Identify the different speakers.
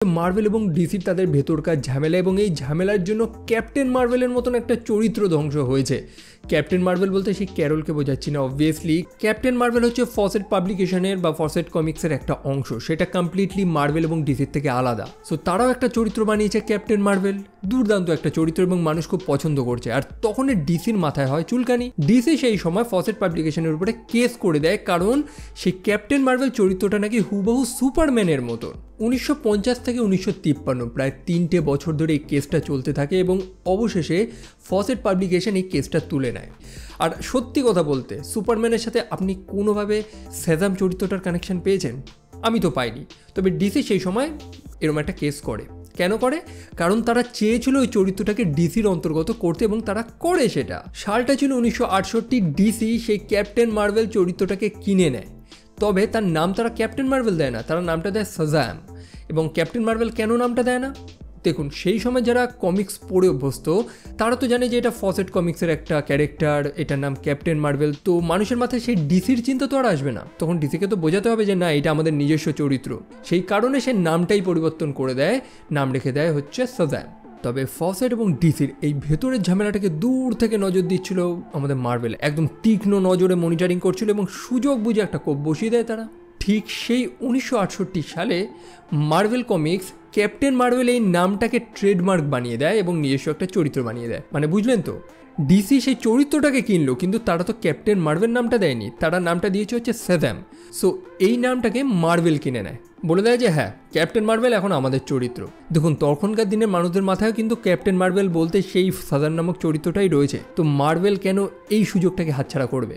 Speaker 1: Marvel এবং ডিসির তাদের ভেতরকার ঝামেলা, এবং এই ঝামেলার জন্য ক্যাপ্টেন মার্ভেলের মতন একটা চরিত্র ধ্বংস হয়েছে। ক্যাপ্টেন মার্ভেল বলতে সেই ক্যারলকে বোঝাচ্ছি না, অবভিয়াসলি ক্যাপ্টেন মার্ভেল হচ্ছে ফসেট পাবলিকেশনের বা ফসেট কমিক্সের একটা অংশ, সেটা কমপ্লিটলি মার্ভেল এবং ডিসির থেকে আলাদা। সো তারাও একটা চরিত্র বানিয়েছে ক্যাপ্টেন মার্ভেল, দুর্দান্ত একটা চরিত্র এবং মানুষ খুব পছন্দ করছে। আর তখন ডিসির মাথায় হয় চুলকানি। ডিসি সেই সময় ফসেট পাবলিকেশনের উপরে কেস করে দেয়, কারণ সেই ক্যাপ্টেন মার্ভেল চরিত্রটা নাকি হুবহু সুপারম্যানের মতো। 1950 থেকে 1953 প্রায় 3টে বছর ধরে এই কেসটা চলতে থাকে এবং অবশেষে ফসেট পাবলিকেশন এই কেসটা তুলে নেয়। আর সত্যি কথা বলতে সুপারম্যানের সাথে আপনি কোনোভাবে শাজাম চরিত্রটার কানেকশন পেয়েছেন? আমি তো পাইনি। তবে ডিসি সেই সময় এরকম একটা কেস করে। কেন করে? কারণ তারা চেয়েছিল ওই চরিত্রটাকে ডিসির অন্তর্গত করতে এবং তারা করে সেটা। সালটা ছিল 1968। ডিসি সেই ক্যাপ্টেন মার্ভেল চরিত্রটাকে কিনে নেয়, তবে তার নাম তারা ক্যাপ্টেন মার্ভেল দেয় না, তারা নামটা দেয় শাজাম। এবং ক্যাপ্টেন মার্ভেল কেন নামটা দেয় না? দেখুন, সেই সময় যারা কমিক্স পড়ে অভ্যস্ত তারা তো জানে যে এটা ফসেট কমিক্সের একটা ক্যারেক্টার, এটার নাম ক্যাপ্টেন মার্ভেল। তো মানুষের মাথায় সেই ডিসির চিন্তা তো আর আসবে না, তখন ডিসিকে তো বোঝাতে হবে যে না, এটা আমাদের নিজস্ব চরিত্র। সেই কারণে সে নামটাই পরিবর্তন করে দেয়, নাম রেখে দেয় হচ্ছে শাজাম। তবে ফসেট এবং ডিসির এই ভেতরের ঝামেলাটাকে দূর থেকে নজর দিচ্ছিল আমাদের মার্ভেল, একদম তীক্ষ্ণ নজরে মনিটরিং করছিল এবং সুযোগ বুঝে একটা কোপ বসিয়ে দেয় তারা। ঠিক সেই 1968 সালে মার্ভেল কমিক্স ক্যাপ্টেন মার্ভেল এই নামটাকে ট্রেডমার্ক বানিয়ে দেয় এবং নিজস্ব একটা চরিত্র বানিয়ে দেয়। মানে বুঝলেন তো, ডিসি সেই চরিত্রটাকে কিনলো, কিন্তু তারা তো ক্যাপ্টেন মার্ভেল নামটা দেয়নি, তারা নামটা দিয়েছে হচ্ছে শাজাম। সো এই নামটাকে মার্ভেল কিনে নেয়, বলে দেয় যে হ্যাঁ, ক্যাপ্টেন মার্ভেল এখন আমাদের চরিত্র। দেখুন, তখনকার দিনের মানুষদের মাথায় কিন্তু ক্যাপ্টেন মার্ভেল বলতে সেই শাজাম নামক চরিত্রটাই রয়েছে। তো মার্ভেল কেন এই সুযোগটাকে হাতছাড়া করবে?